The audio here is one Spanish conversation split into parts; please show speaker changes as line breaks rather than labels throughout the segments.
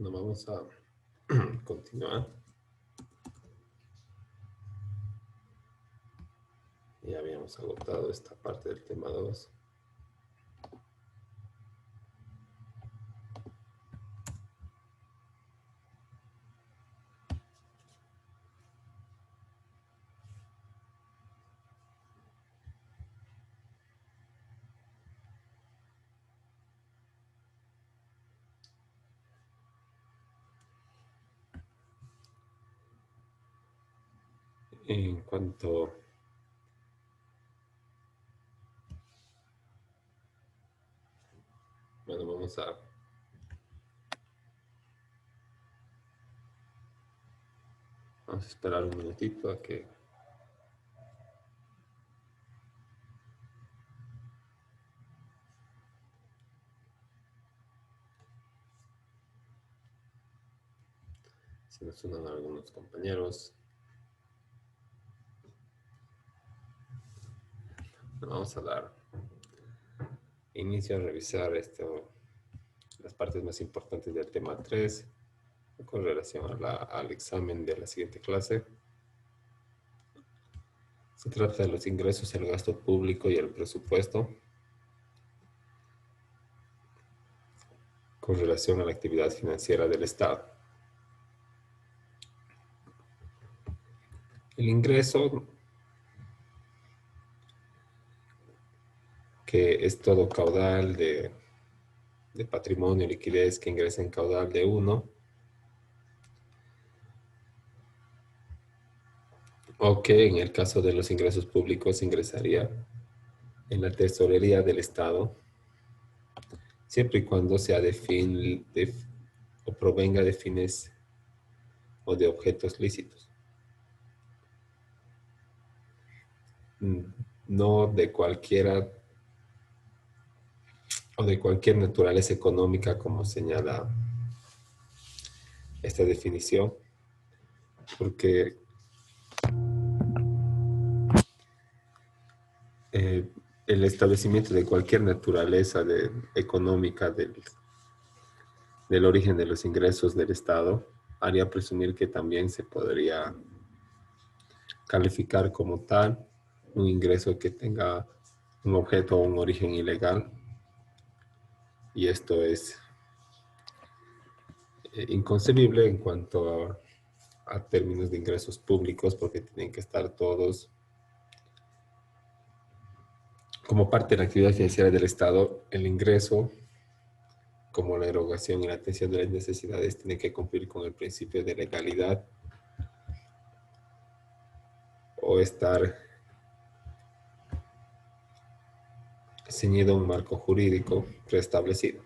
Bueno, vamos a continuar. Ya habíamos agotado esta parte del tema 2. En cuanto bueno, vamos a esperar un minutito a que se nos unan algunos compañeros. Vamos a dar inicio a revisar las partes más importantes del tema 3 con relación al examen de la siguiente clase. Se trata de los ingresos, el gasto público y el presupuesto con relación a la actividad financiera del Estado. El ingreso, que es todo caudal de patrimonio, liquidez que ingresa en caudal de uno, o que en el caso de los ingresos públicos ingresaría en la tesorería del Estado, siempre y cuando sea o provenga de fines o de objetos lícitos. No de cualquiera o de cualquier naturaleza económica, como señala esta definición, porque el establecimiento de cualquier naturaleza económica del origen de los ingresos del Estado haría presumir que también se podría calificar como tal un ingreso que tenga un objeto o un origen ilegal, y esto es inconcebible en cuanto a términos de ingresos públicos, porque tienen que estar todos como parte de la actividad financiera del Estado. El ingreso, como la erogación y la atención de las necesidades, tiene que cumplir con el principio de legalidad o estar ceñido a un marco jurídico preestablecido.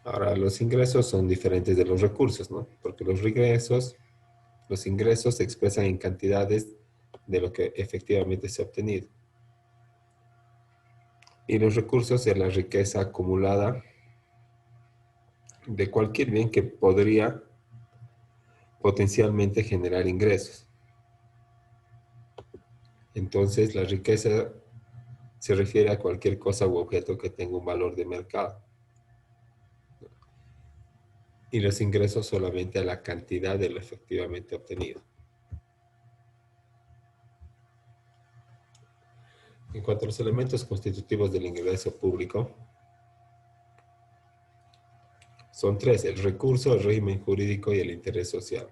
Ahora, los ingresos son diferentes de los recursos, ¿no? Porque los ingresos se expresan en cantidades de lo que efectivamente se ha obtenido. Y los recursos es la riqueza acumulada de cualquier bien que podría potencialmente generar ingresos. Entonces, la riqueza se refiere a cualquier cosa u objeto que tenga un valor de mercado. Y los ingresos solamente a la cantidad de lo efectivamente obtenido. En cuanto a los elementos constitutivos del ingreso público, son tres: el recurso, el régimen jurídico y el interés social.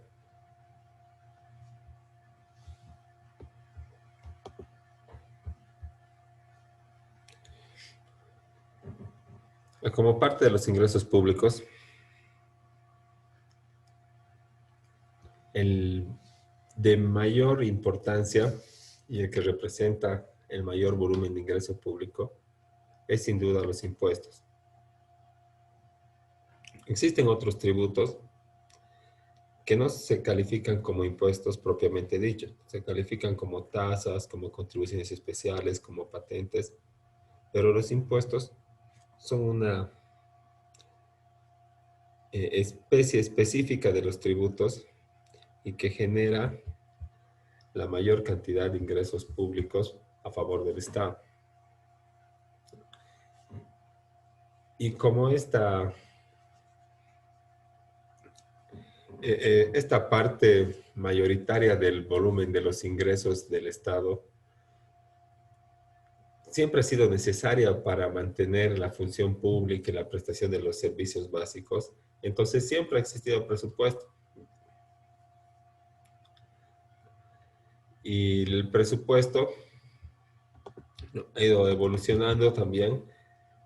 Como parte de los ingresos públicos, el de mayor importancia y el que representa el mayor volumen de ingreso público es sin duda los impuestos. Existen otros tributos que no se califican como impuestos propiamente dichos, se califican como tasas, como contribuciones especiales, como patentes, pero los impuestos son una especie específica de los tributos y que genera la mayor cantidad de ingresos públicos a favor del Estado. Y como esta parte mayoritaria del volumen de los ingresos del Estado siempre ha sido necesaria para mantener la función pública y la prestación de los servicios básicos, entonces siempre ha existido presupuesto. Y el presupuesto ha ido evolucionando también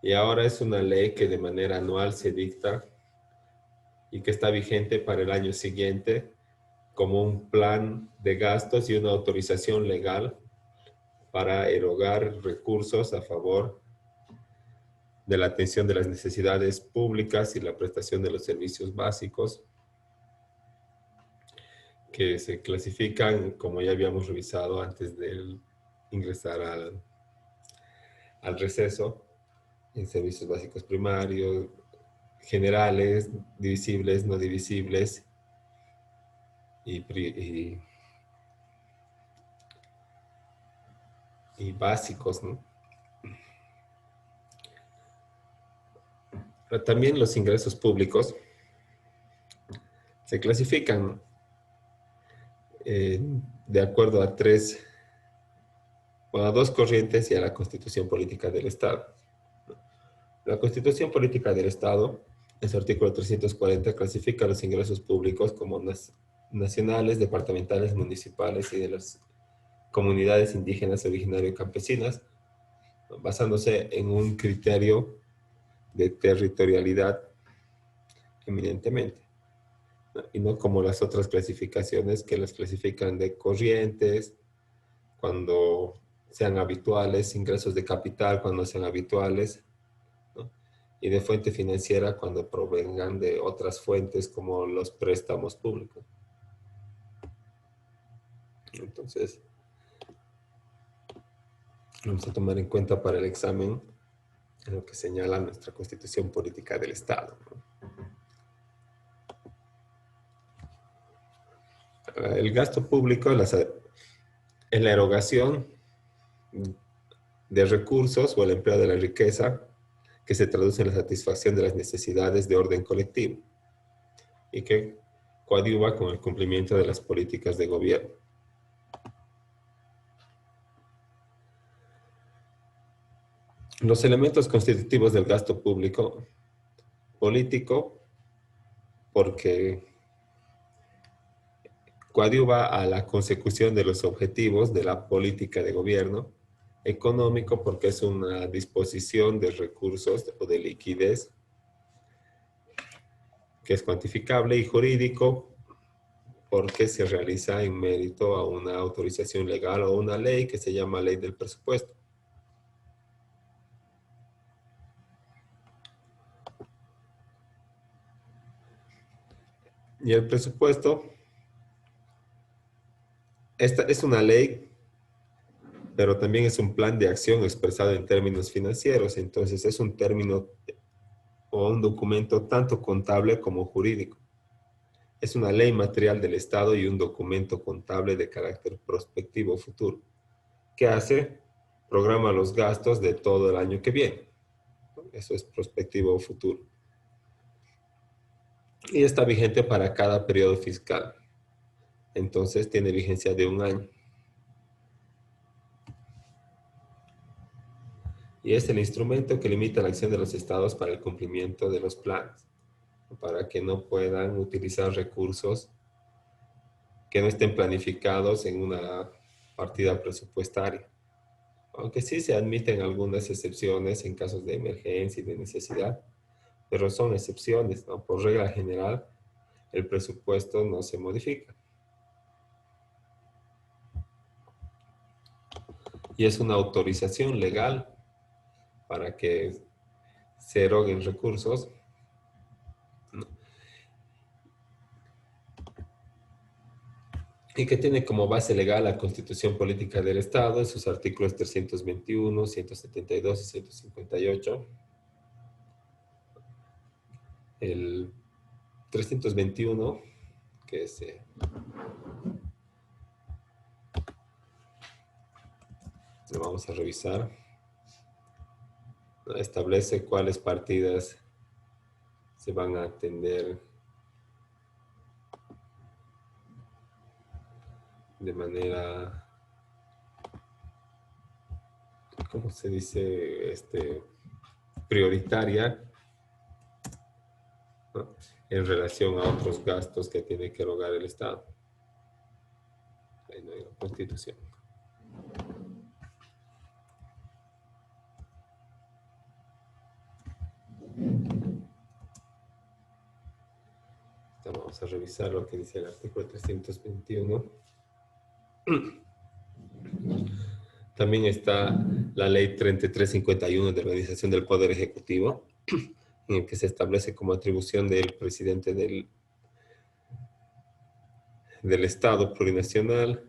y ahora es una ley que de manera anual se dicta y que está vigente para el año siguiente como un plan de gastos y una autorización legal para erogar recursos a favor de la atención de las necesidades públicas y la prestación de los servicios básicos que se clasifican, como ya habíamos revisado antes de ingresar al receso, en servicios básicos primarios, generales, divisibles, no divisibles y, y básicos, ¿no? Pero también los ingresos públicos se clasifican de acuerdo a a dos corrientes y a la Constitución Política del Estado. La Constitución Política del Estado, en su artículo 340, clasifica los ingresos públicos como nacionales, departamentales, municipales y de las comunidades indígenas, originarias y campesinas, basándose en un criterio de territorialidad eminentemente, ¿no? Y no como las otras clasificaciones que las clasifican de corrientes, cuando sean habituales, ingresos de capital cuando sean habituales, ¿no? Y de fuente financiera cuando provengan de otras fuentes como los préstamos públicos. Entonces, vamos a tomar en cuenta para el examen lo que señala nuestra Constitución Política del Estado, ¿no? El gasto público en la erogación de recursos o el empleo de la riqueza que se traduce en la satisfacción de las necesidades de orden colectivo y que coadyuva con el cumplimiento de las políticas de gobierno. Los elementos constitutivos del gasto público político, porque coadyuva a la consecución de los objetivos de la política de gobierno; económico, porque es una disposición de recursos o de liquidez que es cuantificable; y jurídico, porque se realiza en mérito a una autorización legal o una ley que se llama ley del presupuesto. Y el presupuesto, esta es una ley, pero también es un plan de acción expresado en términos financieros. Entonces es un término o un documento tanto contable como jurídico. Es una ley material del Estado y un documento contable de carácter prospectivo futuro. ¿Qué hace? Programa los gastos de todo el año que viene. Eso es prospectivo futuro. Y está vigente para cada periodo fiscal. Entonces tiene vigencia de un año. Y es el instrumento que limita la acción de los estados para el cumplimiento de los planes, para que no puedan utilizar recursos que no estén planificados en una partida presupuestaria. Aunque sí se admiten algunas excepciones en casos de emergencia y de necesidad, pero son excepciones, ¿no? Por regla general, el presupuesto no se modifica. Y es una autorización legal para que se eroguen recursos, ¿no? Y que tiene como base legal la Constitución Política del Estado en sus artículos 321, 172 y 158. El 321, que es, lo vamos a revisar. Establece cuáles partidas se van a atender de manera, ¿cómo se dice? Prioritaria, ¿no? En relación a otros gastos que tiene que erogar el Estado. Ahí no hay la Constitución. Vamos a revisar lo que dice el artículo 321. También está la ley 3351 de organización del Poder Ejecutivo, en el que se establece como atribución del presidente del Estado plurinacional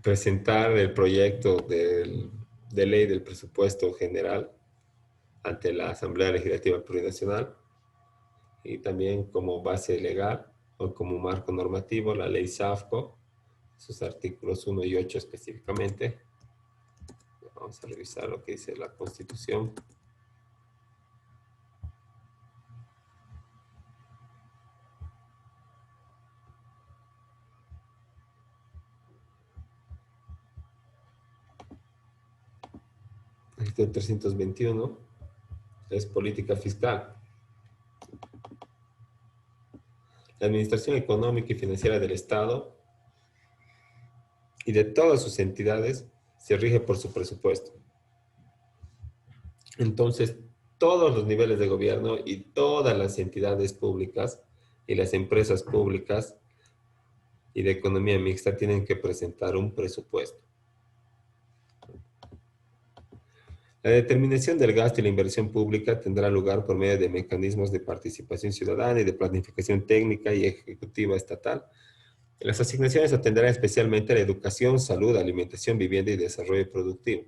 presentar el proyecto de ley del presupuesto general ante la Asamblea Legislativa Plurinacional y también como base legal o como marco normativo la ley SAFCO, sus artículos 1 y 8 específicamente. Vamos a revisar lo que dice la Constitución. Artículo 321 es política fiscal. La administración económica y financiera del Estado y de todas sus entidades se rige por su presupuesto. Entonces, todos los niveles de gobierno y todas las entidades públicas y las empresas públicas y de economía mixta tienen que presentar un presupuesto. La determinación del gasto y la inversión pública tendrá lugar por medio de mecanismos de participación ciudadana y de planificación técnica y ejecutiva estatal. Las asignaciones atenderán especialmente a la educación, salud, alimentación, vivienda y desarrollo productivo.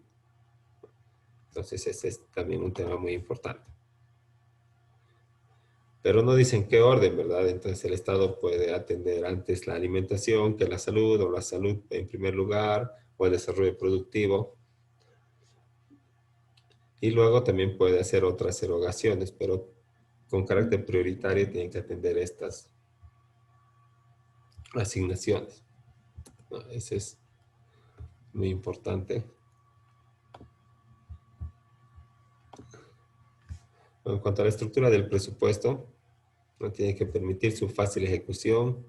Entonces, ese es también un tema muy importante. Pero no dicen qué orden, ¿verdad? Entonces el Estado puede atender antes la alimentación que la salud, o la salud en primer lugar, o el desarrollo productivo. Y luego también puede hacer otras erogaciones, pero con carácter prioritario tienen que atender estas asignaciones, ¿no? Eso es muy importante. Bueno, en cuanto a la estructura del presupuesto, ¿no? Tiene que permitir su fácil ejecución,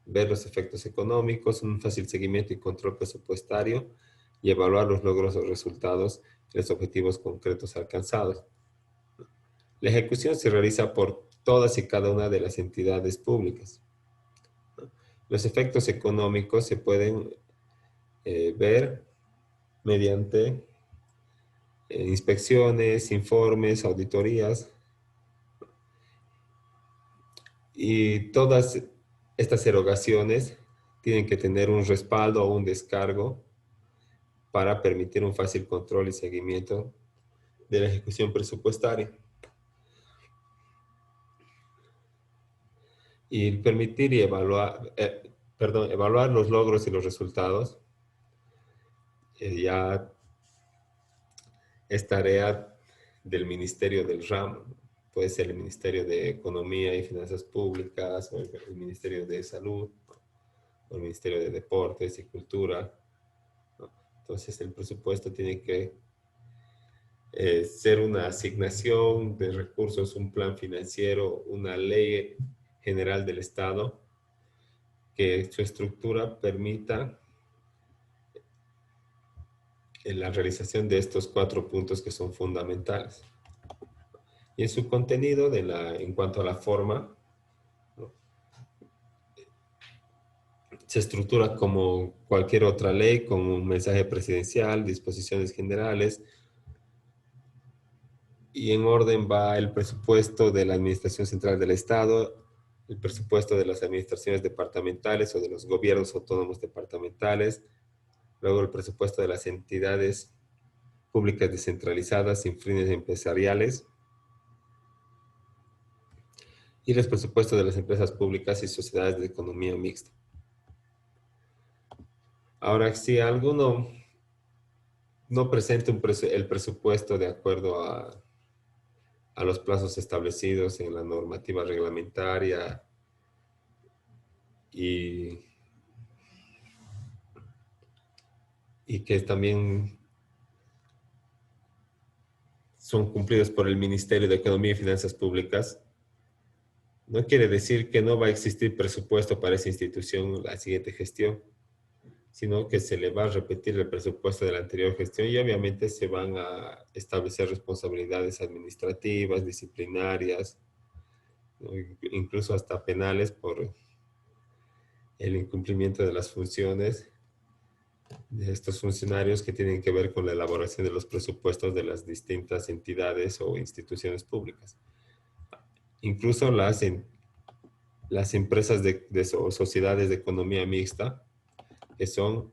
ver los efectos económicos, un fácil seguimiento y control presupuestario y evaluar los logros o resultados y los objetivos concretos alcanzados. La ejecución se realiza por todas y cada una de las entidades públicas. Los efectos económicos se pueden ver mediante inspecciones, informes, auditorías, y todas estas erogaciones tienen que tener un respaldo o un descargo para permitir un fácil control y seguimiento de la ejecución presupuestaria. Y permitir y evaluar los logros y los resultados ya es tarea del Ministerio del RAM. Puede ser el Ministerio de Economía y Finanzas Públicas, o el Ministerio de Salud, o el Ministerio de Deportes y Cultura, ¿no? Entonces el presupuesto tiene que ser una asignación de recursos, un plan financiero, una ley general del Estado, que su estructura permita la realización de estos 4 puntos que son fundamentales. Y en su contenido, en cuanto a la forma, ¿no? Se estructura como cualquier otra ley, con un mensaje presidencial, disposiciones generales, y en orden va el presupuesto de la Administración Central del Estado, el presupuesto de las administraciones departamentales o de los gobiernos autónomos departamentales, luego el presupuesto de las entidades públicas descentralizadas sin fines empresariales, y los presupuestos de las empresas públicas y sociedades de economía mixta. Ahora, si alguno no presenta el presupuesto de acuerdo a los plazos establecidos en la normativa reglamentaria y, y que también son cumplidos por el Ministerio de Economía y Finanzas Públicas, no quiere decir que no va a existir presupuesto para esa institución la siguiente gestión, sino que se le va a repetir el presupuesto de la anterior gestión y obviamente se van a establecer responsabilidades administrativas, disciplinarias, ¿no? Incluso hasta penales por el incumplimiento de las funciones de estos funcionarios que tienen que ver con la elaboración de los presupuestos de las distintas entidades o instituciones públicas. Incluso las empresas o sociedades de economía mixta, que son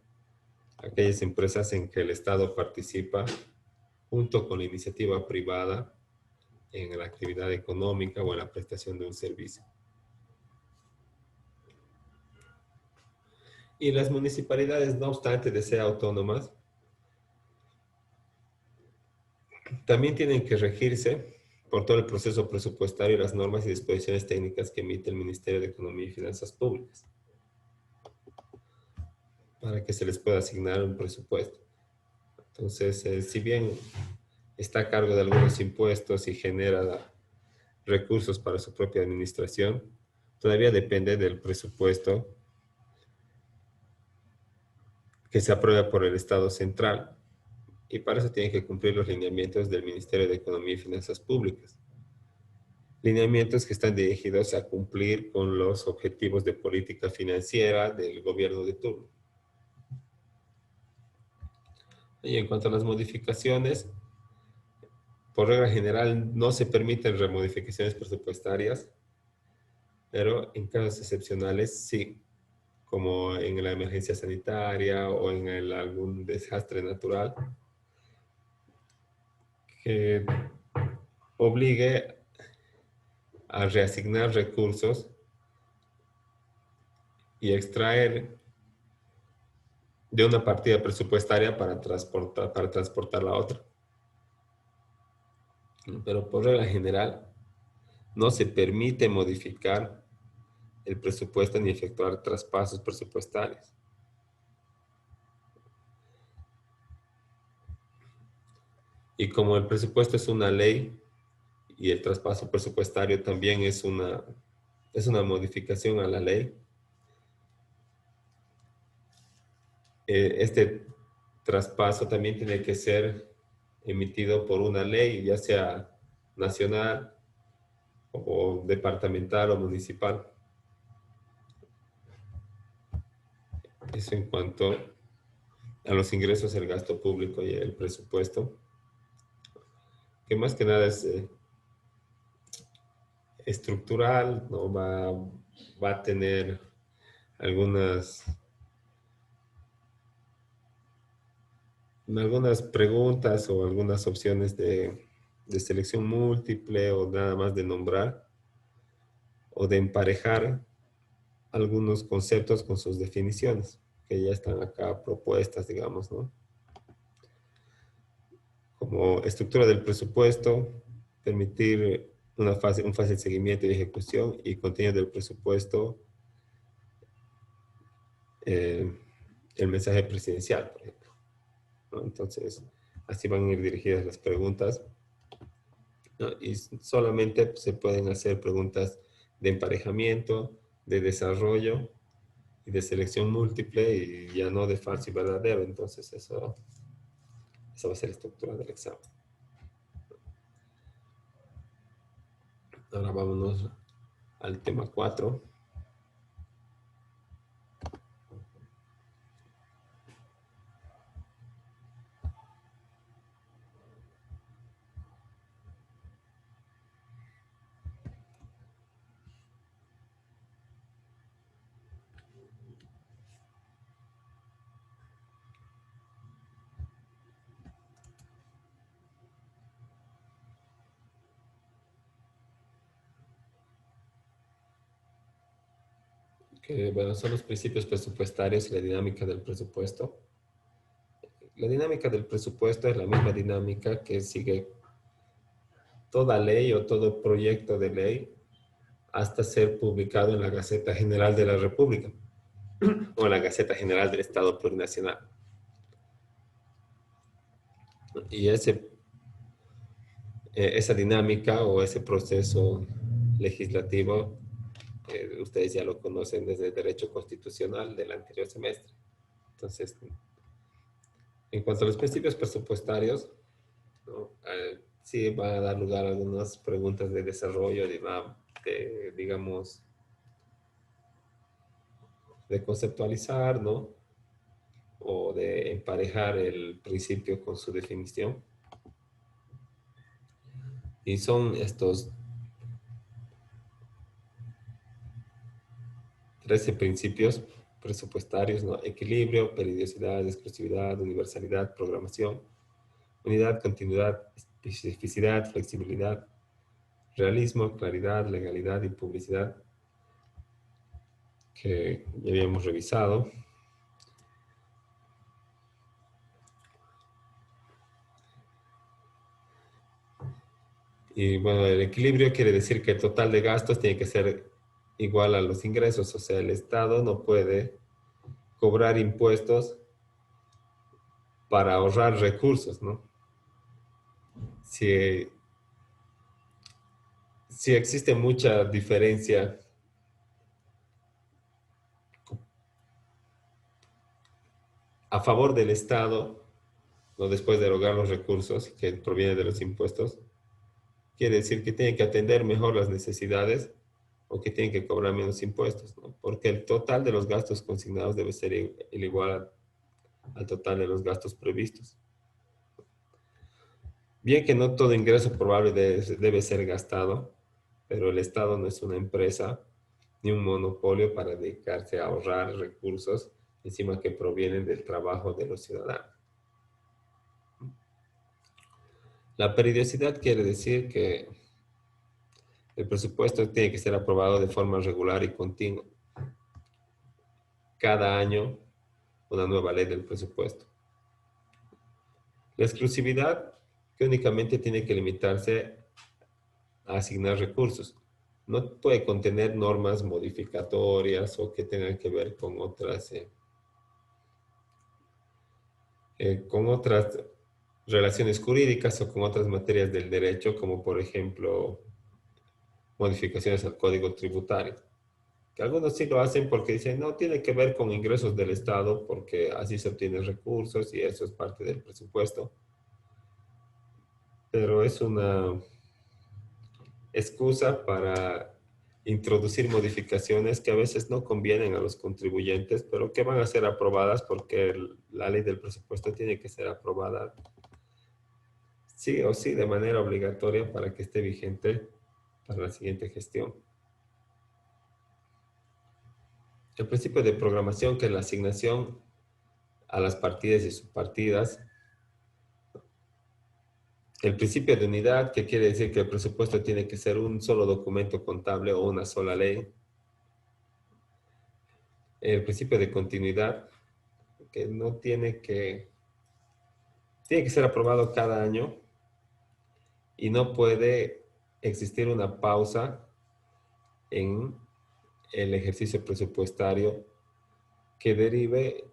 aquellas empresas en que el Estado participa junto con la iniciativa privada en la actividad económica o en la prestación de un servicio. Y las municipalidades, no obstante de ser autónomas, también tienen que regirse por todo el proceso presupuestario y las normas y disposiciones técnicas que emite el Ministerio de Economía y Finanzas Públicas para que se les pueda asignar un presupuesto. Entonces, si bien está a cargo de algunos impuestos y genera recursos para su propia administración, todavía depende del presupuesto que se aprueba por el Estado central. Y para eso tiene que cumplir los lineamientos del Ministerio de Economía y Finanzas Públicas. Lineamientos que están dirigidos a cumplir con los objetivos de política financiera del gobierno de turno. Y en cuanto a las modificaciones, por regla general no se permiten remodificaciones presupuestarias, pero en casos excepcionales sí, como en la emergencia sanitaria o en algún desastre natural que obligue a reasignar recursos y extraer de una partida presupuestaria para transportarla a otra. Pero por regla general no se permite modificar el presupuesto ni efectuar traspasos presupuestarios. Y como el presupuesto es una ley y el traspaso presupuestario también es una modificación a la ley, este traspaso también tiene que ser emitido por una ley, ya sea nacional o departamental o municipal. Eso en cuanto a los ingresos, el gasto público y el presupuesto, que más que nada es estructural, ¿no? Va a tener algunas, algunas preguntas o algunas opciones de selección múltiple o nada más de nombrar o de emparejar algunos conceptos con sus definiciones, que ya están acá propuestas, digamos, ¿no? Como estructura del presupuesto, permitir un fácil seguimiento y ejecución y contenido del presupuesto, eh, el mensaje presidencial, por ejemplo, ¿no? Entonces, así van a ir dirigidas las preguntas, ¿no? Y solamente se pueden hacer preguntas de emparejamiento, de desarrollo y de selección múltiple y ya no de falso y verdadero. Entonces, esa va a ser la estructura del examen. Ahora vámonos al tema 4. Que bueno, son los principios presupuestarios y la dinámica del presupuesto. la dinámica del presupuesto es la misma dinámica que sigue toda ley o todo proyecto de ley hasta ser publicado en la Gaceta General de la República o en la Gaceta General del Estado Plurinacional. Y esa dinámica o ese proceso legislativo, ustedes ya lo conocen desde el derecho constitucional del anterior semestre. Entonces, en cuanto a los principios presupuestarios, ¿no? Sí va a dar lugar a algunas preguntas de desarrollo, digamos, de conceptualizar, ¿no? O de emparejar el principio con su definición. Y son estos 13 principios presupuestarios, ¿no? Equilibrio, periodicidad, exclusividad, universalidad, programación, unidad, continuidad, especificidad, flexibilidad, realismo, claridad, legalidad y publicidad, que ya habíamos revisado. Y bueno, el equilibrio quiere decir que el total de gastos tiene que ser igual a los ingresos, o sea, el Estado no puede cobrar impuestos para ahorrar recursos, ¿no? Si, si existe mucha diferencia a favor del Estado, ¿no? Después de erogar los recursos que provienen de los impuestos, quiere decir que tiene que atender mejor las necesidades o que tienen que cobrar menos impuestos, ¿no? Porque el total de los gastos consignados debe ser el igual al total de los gastos previstos. Bien que no todo ingreso probable debe ser gastado, pero el Estado no es una empresa ni un monopolio para dedicarse a ahorrar recursos encima que provienen del trabajo de los ciudadanos. La periodicidad quiere decir que el presupuesto tiene que ser aprobado de forma regular y continua. Cada año, una nueva ley del presupuesto. La exclusividad, que únicamente tiene que limitarse a asignar recursos. No puede contener normas modificatorias o que tengan que ver con otras relaciones jurídicas o con otras materias del derecho, como por ejemplo modificaciones al código tributario. Que algunos sí lo hacen porque dicen, no, tiene que ver con ingresos del Estado porque así se obtienen recursos y eso es parte del presupuesto. Pero es una excusa para introducir modificaciones que a veces no convienen a los contribuyentes, pero que van a ser aprobadas porque la ley del presupuesto tiene que ser aprobada sí o sí de manera obligatoria para que esté vigente para la siguiente gestión. El principio de programación, que es la asignación a las partidas y subpartidas. El principio de unidad, que quiere decir que el presupuesto tiene que ser un solo documento contable o una sola ley. El principio de continuidad, que no tiene que ser aprobado cada año y no puede existir una pausa en el ejercicio presupuestario que derive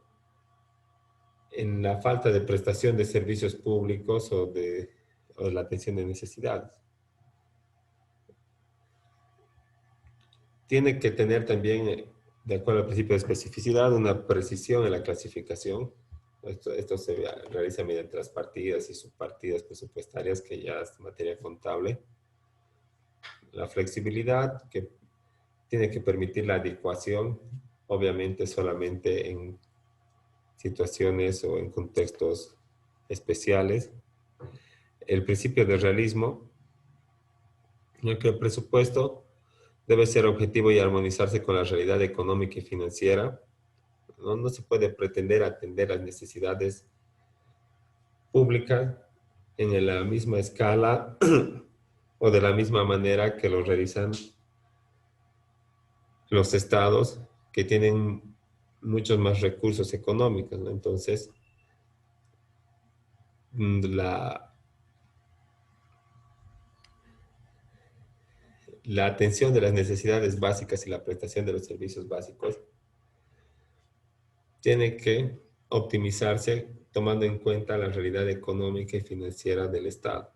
en la falta de prestación de servicios públicos o de la atención de necesidades. Tiene que tener también, de acuerdo al principio de especificidad, una precisión en la clasificación. Esto se realiza mediante las partidas y subpartidas presupuestarias, que ya es materia contable. La flexibilidad, que tiene que permitir la adecuación, obviamente solamente en situaciones o en contextos especiales. El principio de realismo, en el que el presupuesto debe ser objetivo y armonizarse con la realidad económica y financiera. No se puede pretender atender las necesidades públicas en la misma escala o de la misma manera que lo realizan los estados que tienen muchos más recursos económicos, ¿no? Entonces, la, la atención de las necesidades básicas y la prestación de los servicios básicos tiene que optimizarse tomando en cuenta la realidad económica y financiera del Estado,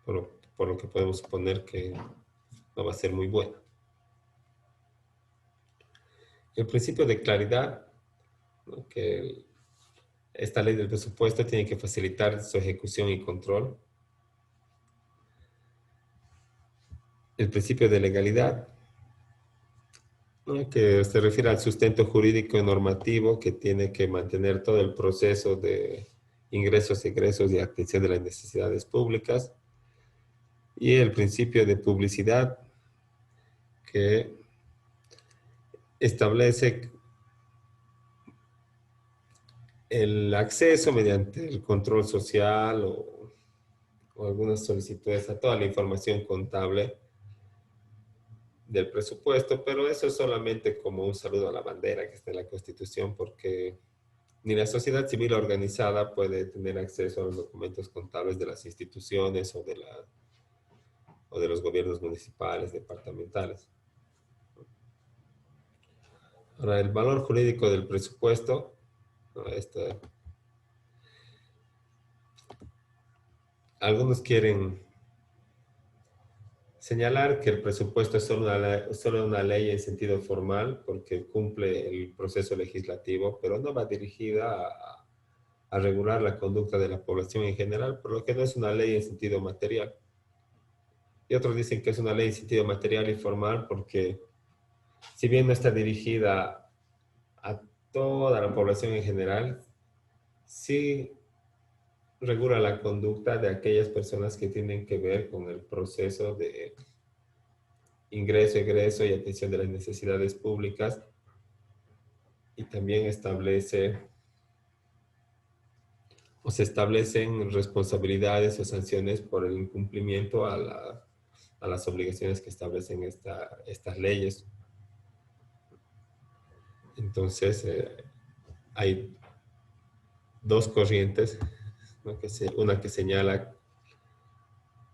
por lo que podemos suponer que no va a ser muy buena. El principio de claridad, ¿no? Que esta ley del presupuesto tiene que facilitar su ejecución y control. El principio de legalidad, ¿no? Que se refiere al sustento jurídico y normativo que tiene que mantener todo el proceso de ingresos, egresos y atención de las necesidades públicas. Y el principio de publicidad que establece el acceso mediante el control social o algunas solicitudes a toda la información contable del presupuesto, pero eso es solamente como un saludo a la bandera que está en la Constitución, porque ni la sociedad civil organizada puede tener acceso a los documentos contables de las instituciones o de los gobiernos municipales, departamentales. Ahora, el valor jurídico del presupuesto, ¿no? Algunos quieren señalar que el presupuesto es solo una ley en sentido formal porque cumple el proceso legislativo, pero no va dirigida a regular la conducta de la población en general, por lo que no es una ley en sentido material. Y otros dicen que es una ley en sentido material y formal porque si bien no está dirigida a toda la población en general, sí regula la conducta de aquellas personas que tienen que ver con el proceso de ingreso, egreso y atención de las necesidades públicas, y también se establecen responsabilidades o sanciones por el incumplimiento a las obligaciones que establecen estas leyes. Entonces, hay dos corrientes, ¿no? Una que señala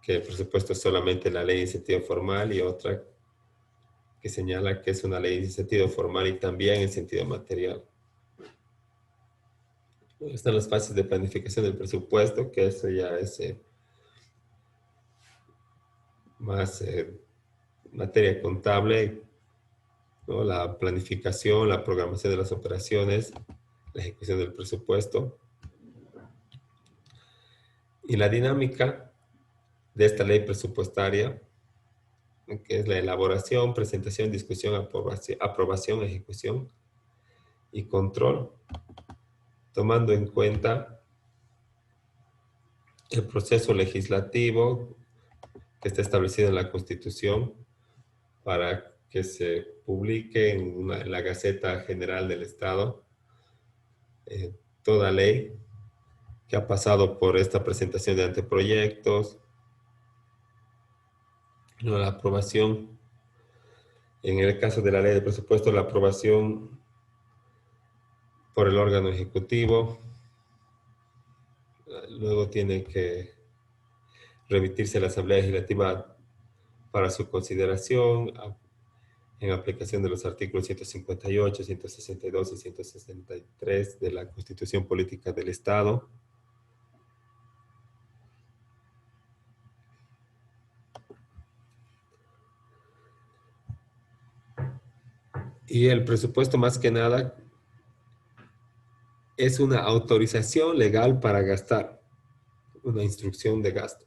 que el presupuesto es solamente la ley en sentido formal y otra que señala que es una ley en sentido formal y también en sentido material. Están las fases de planificación del presupuesto, que eso ya es más materia contable, ¿no? La planificación, la programación de las operaciones, la ejecución del presupuesto. Y la dinámica de esta ley presupuestaria, que es la elaboración, presentación, discusión, aprobación, ejecución y control, tomando en cuenta el proceso legislativo que está establecido en la Constitución para que se publique en la Gaceta General del Estado toda ley que ha pasado por esta presentación de anteproyectos, la aprobación, en el caso de la ley de presupuesto, la aprobación por el órgano ejecutivo, luego tiene que remitirse a la Asamblea Legislativa para su consideración, en aplicación de los artículos 158, 162 y 163 de la Constitución Política del Estado. Y el presupuesto, más que nada, es una autorización legal para gastar, una instrucción de gasto.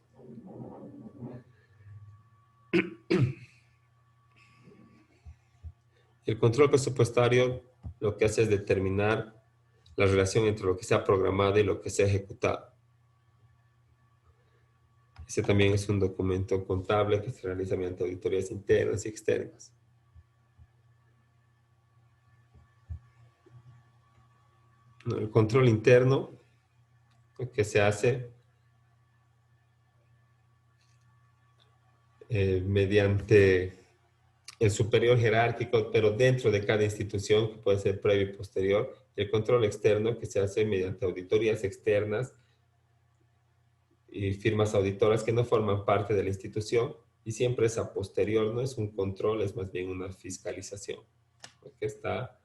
El control presupuestario lo que hace es determinar la relación entre lo que se ha programado y lo que se ha ejecutado. Ese también es un documento contable que se realiza mediante auditorías internas y externas. El control interno que se hace mediante el superior jerárquico, pero dentro de cada institución, que puede ser previo y posterior, y el control externo que se hace mediante auditorías externas y firmas auditoras que no forman parte de la institución, y siempre es a posterior, no es un control, es más bien una fiscalización, porque está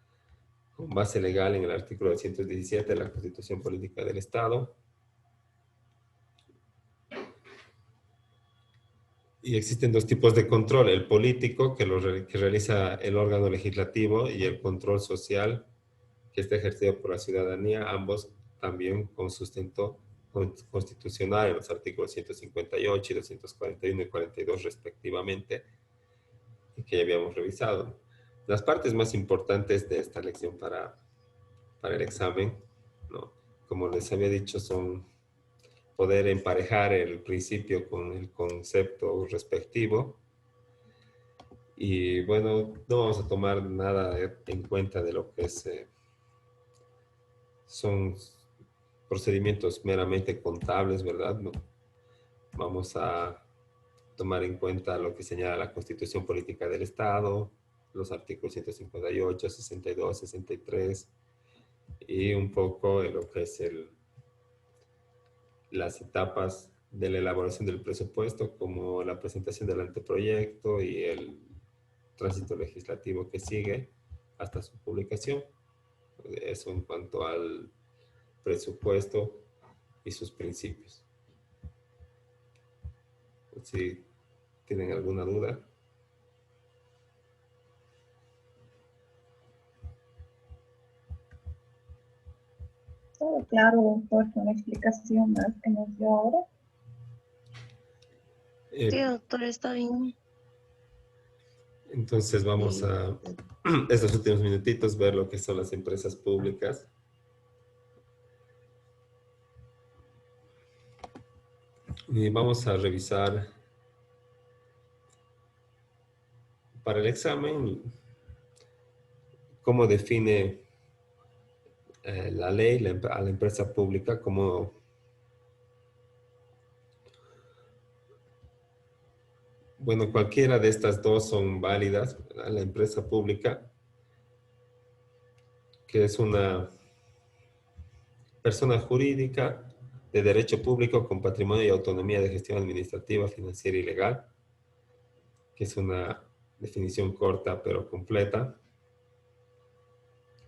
con base legal en el artículo 217 de la Constitución Política del Estado. Y existen dos tipos de control, el político, que realiza el órgano legislativo, y el control social, que está ejercido por la ciudadanía, ambos también con sustento constitucional en los artículos 158 y 241 y 42 respectivamente, y que ya habíamos revisado. Las partes más importantes de esta lección para el examen, ¿no? Como les había dicho, son poder emparejar el principio con el concepto respectivo. Y bueno, no vamos a tomar nada en cuenta de lo que son procedimientos meramente contables, ¿verdad? No. Vamos a tomar en cuenta lo que señala la Constitución Política del Estado, los artículos 158, 62, 63, y un poco en lo que es las etapas de la elaboración del presupuesto, como la presentación del anteproyecto y el tránsito legislativo que sigue hasta su publicación. Eso en cuanto al presupuesto y sus principios. Si tienen alguna duda.
Todo claro, doctor, con la explicación más que nos dio ahora.
Eh,
Sí, doctor, está bien.
entonces vamos a estos últimos minutitos ver lo que son las empresas públicas. Y vamos a revisar para el examen cómo define la ley a la empresa pública, como bueno, cualquiera de estas dos son válidas. La empresa pública, que es una persona jurídica de derecho público con patrimonio y autonomía de gestión administrativa, financiera y legal, que es una definición corta pero completa.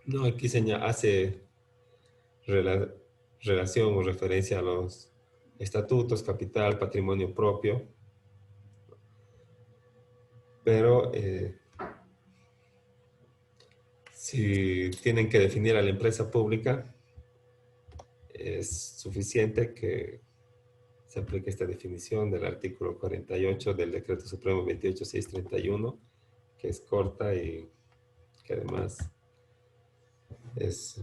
No, aquí hace relación o referencia a los estatutos, capital, patrimonio propio, pero si tienen que definir a la empresa pública, es suficiente que se aplique esta definición del artículo 48 del Decreto Supremo 28631, que es corta y que además es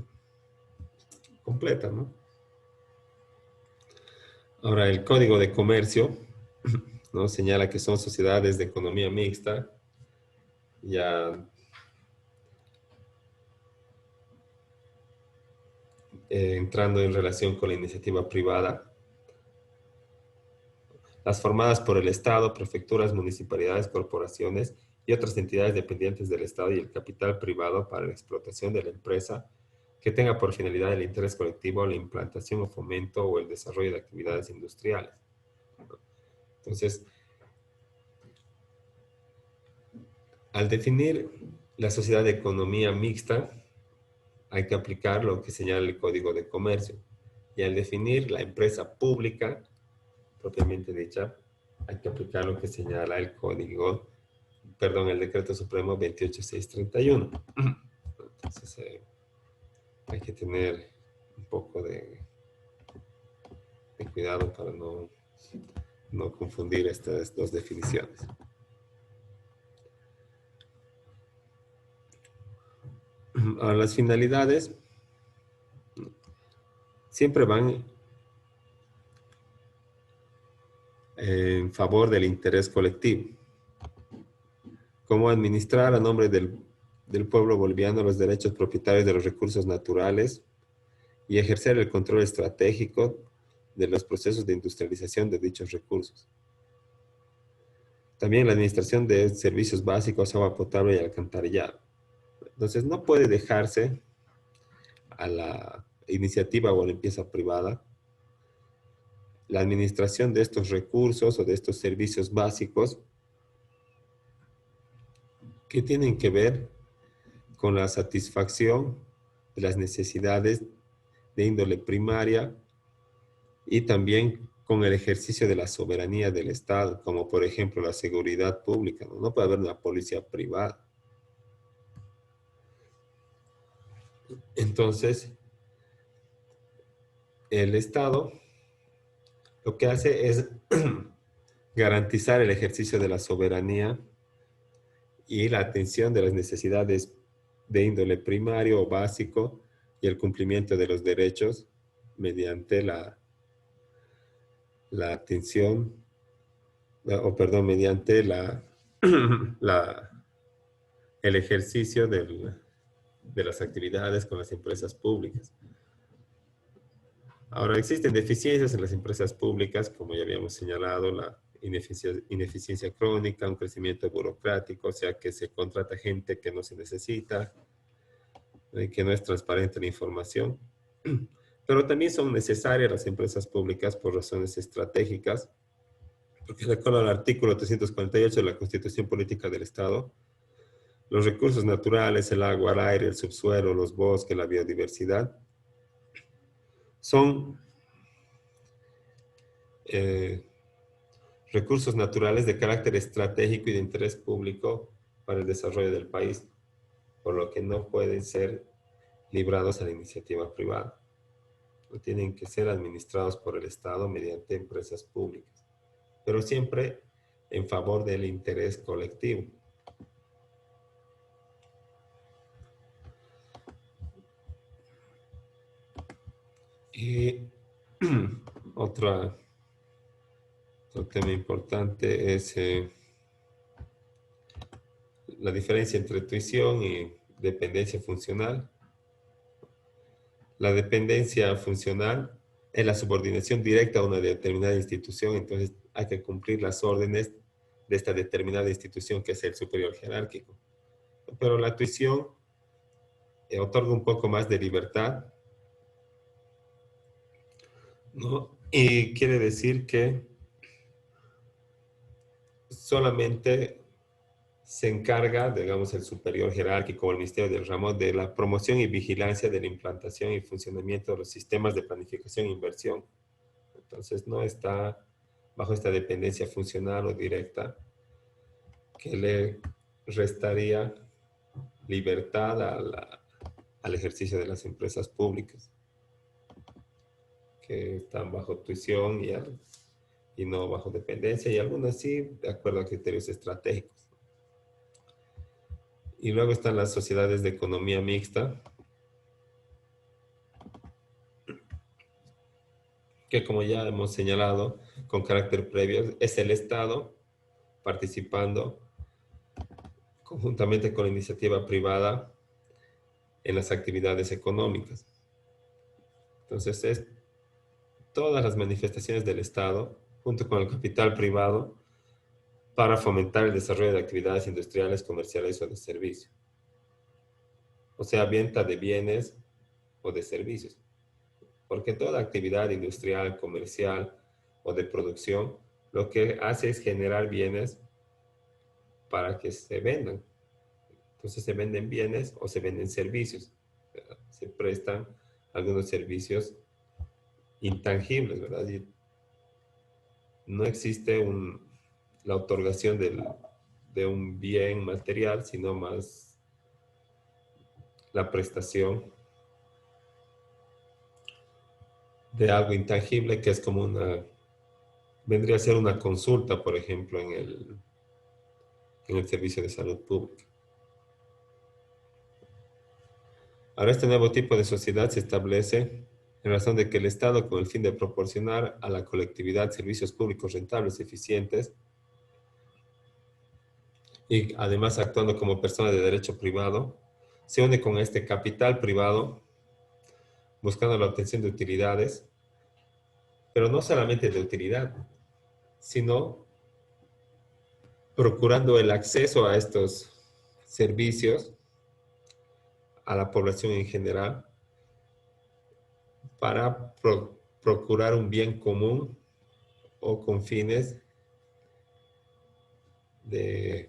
completa, ¿no? Ahora, el Código de Comercio, ¿no?, señala que son sociedades de economía mixta, ya entrando en relación con la iniciativa privada, las formadas por el Estado, prefecturas, municipalidades, corporaciones y otras entidades dependientes del Estado y el capital privado para la explotación de la empresa que tenga por finalidad el interés colectivo, la implantación o fomento o el desarrollo de actividades industriales. Entonces, al definir la sociedad de economía mixta, hay que aplicar lo que señala el Código de Comercio. Y al definir la empresa pública, propiamente dicha, hay que aplicar lo que señala el el Decreto Supremo 28631. Entonces, hay que tener un poco de cuidado para no confundir estas dos definiciones. Ahora, las finalidades siempre van en favor del interés colectivo, como administrar a nombre del pueblo boliviano los derechos propietarios de los recursos naturales y ejercer el control estratégico de los procesos de industrialización de dichos recursos. También la administración de servicios básicos, agua potable y alcantarillado. Entonces, no puede dejarse a la iniciativa o a la empresa privada la administración de estos recursos o de estos servicios básicos que tienen que ver con la satisfacción de las necesidades de índole primaria y también con el ejercicio de la soberanía del Estado, como por ejemplo la seguridad pública. No puede haber una policía privada. Entonces, el Estado lo que hace es garantizar el ejercicio de la soberanía y la atención de las necesidades de índole primario o básico y el cumplimiento de los derechos mediante la atención, mediante el ejercicio de las actividades con las empresas públicas. Ahora, existen deficiencias en las empresas públicas, como ya habíamos señalado, la ineficiencia crónica, un crecimiento burocrático, o sea que se contrata gente que no se necesita, que no es transparente la información. Pero también son necesarias las empresas públicas por razones estratégicas, porque de acuerdo al artículo 348 de la Constitución Política del Estado, los recursos naturales, el agua, el aire, el subsuelo, los bosques, la biodiversidad, son recursos naturales de carácter estratégico y de interés público para el desarrollo del país, por lo que no pueden ser librados a la iniciativa privada. No tienen que ser administrados por el Estado mediante empresas públicas, pero siempre en favor del interés colectivo. Y otro tema importante es la diferencia entre tuición y dependencia funcional. La dependencia funcional es la subordinación directa a una determinada institución, entonces hay que cumplir las órdenes de esta determinada institución que es el superior jerárquico. Pero la tuición otorga un poco más de libertad, ¿no? Y quiere decir que solamente se encarga, digamos, el superior jerárquico o el Ministerio del Ramo de la promoción y vigilancia de la implantación y funcionamiento de los sistemas de planificación e inversión. Entonces no está bajo esta dependencia funcional o directa que le restaría libertad al ejercicio de las empresas públicas, que están bajo tuición y no bajo dependencia, y algunas sí, de acuerdo a criterios estratégicos. Y luego están las sociedades de economía mixta, que como ya hemos señalado, con carácter previo, es el Estado participando conjuntamente con la iniciativa privada en las actividades económicas. Entonces, es todas las manifestaciones del Estado, junto con el capital privado, para fomentar el desarrollo de actividades industriales, comerciales o de servicios. O sea, venta de bienes o de servicios. Porque toda actividad industrial, comercial o de producción, lo que hace es generar bienes para que se vendan. Entonces se venden bienes o se venden servicios. Se prestan algunos servicios intangibles, ¿verdad? Y no existe la otorgación de un bien material, sino más la prestación de algo intangible que es como vendría a ser una consulta, por ejemplo, en el servicio de salud pública. Ahora, este nuevo tipo de sociedad se establece en razón de que el Estado, con el fin de proporcionar a la colectividad servicios públicos rentables y eficientes, y además actuando como persona de derecho privado, se une con este capital privado buscando la obtención de utilidades, pero no solamente de utilidad, sino procurando el acceso a estos servicios a la población en general para procurar un bien común o con fines de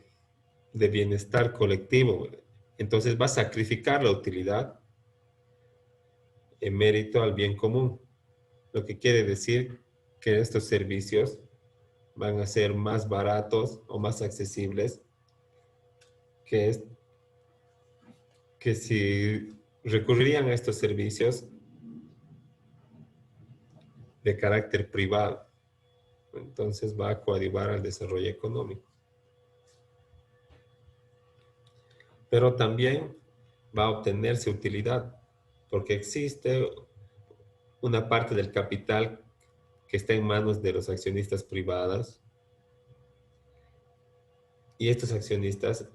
bienestar colectivo. Entonces va a sacrificar la utilidad en mérito al bien común, lo que quiere decir que estos servicios van a ser más baratos o más accesibles que si recurrirían a estos servicios de carácter privado. Entonces va a coadyuvar al desarrollo económico. Pero también va a obtenerse utilidad, porque existe una parte del capital que está en manos de los accionistas privados y estos accionistas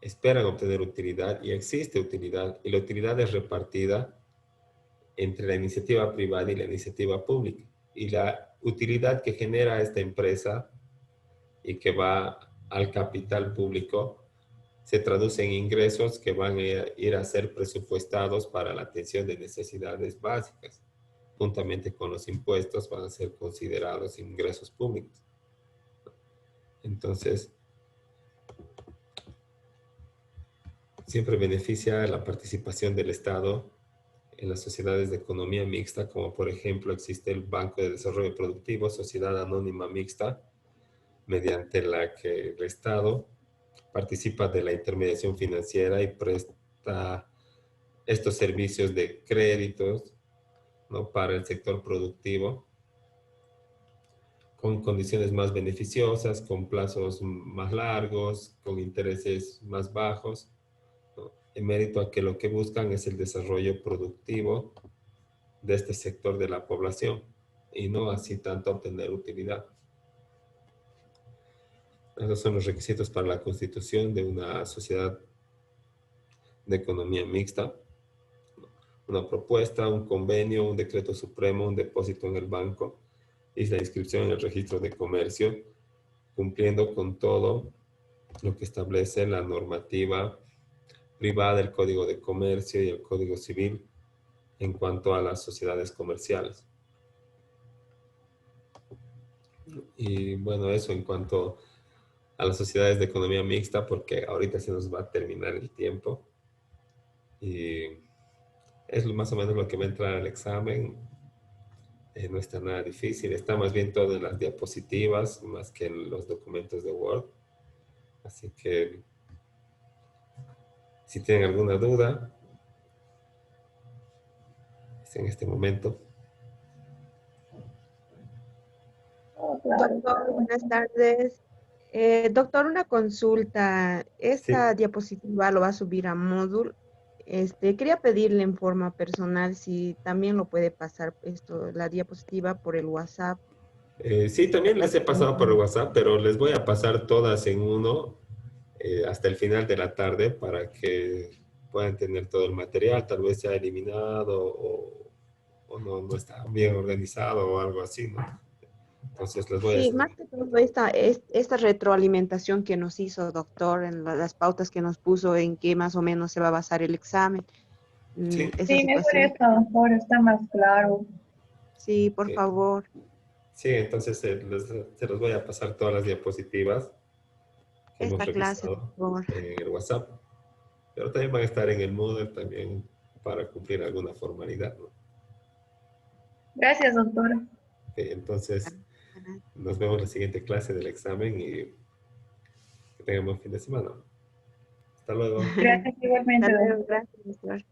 esperan obtener utilidad y existe utilidad y la utilidad es repartida entre la iniciativa privada y la iniciativa pública. Y la utilidad que genera esta empresa y que va al capital público se traduce en ingresos que van a ir a ser presupuestados para la atención de necesidades básicas. Juntamente con los impuestos van a ser considerados ingresos públicos. Entonces, siempre beneficia la participación del Estado en las sociedades de economía mixta, como por ejemplo existe el Banco de Desarrollo Productivo, Sociedad Anónima Mixta, mediante la que el Estado participa de la intermediación financiera y presta estos servicios de créditos, ¿no?, para el sector productivo, con condiciones más beneficiosas, con plazos más largos, con intereses más bajos, ¿no?, en mérito a que lo que buscan es el desarrollo productivo de este sector de la población y no así tanto obtener utilidad. Esos son los requisitos para la constitución de una sociedad de economía mixta. Una propuesta, un convenio, un decreto supremo, un depósito en el banco y la inscripción en el registro de comercio, cumpliendo con todo lo que establece la normativa privada, el Código de Comercio y el Código Civil en cuanto a las sociedades comerciales. Y bueno, eso en cuanto a las sociedades de economía mixta, porque ahorita se nos va a terminar el tiempo. Y es más o menos lo que va a entrar al examen. No está nada difícil, está más bien todo en las diapositivas, más que en los documentos de Word. Así que, si tienen alguna duda, es en este momento.
Doctor, buenas tardes. Doctor, una consulta. Esta
Sí.
diapositiva lo va a subir a Moodle. Quería pedirle en forma personal si también lo puede pasar la diapositiva por el WhatsApp.
Sí, también les he pasado por WhatsApp, pero les voy a pasar todas en uno hasta el final de la tarde para que puedan tener todo el material. Tal vez se ha eliminado o no está bien organizado o algo así, ¿no? Entonces les voy a
Sí,
hacer.
más que todo esta retroalimentación que nos hizo, doctor, en las pautas que nos puso en qué más o menos se va a basar el examen.
Sí.
Esa
Sí, mejor
situación.
esto, mejor está más claro.
Sí, por
Ok.
favor.
Sí, entonces se los voy a pasar todas las diapositivas que hemos
Esta clase,
revisado
por favor.
en el WhatsApp. Pero también van a estar en el Moodle también para cumplir alguna formalidad, ¿no?
Gracias, doctora.
Ok, entonces, nos vemos en la siguiente clase del examen y que tengan buen fin de semana. Hasta luego.
Gracias
Hasta
igualmente, doctora.
luego, gracias, doctor.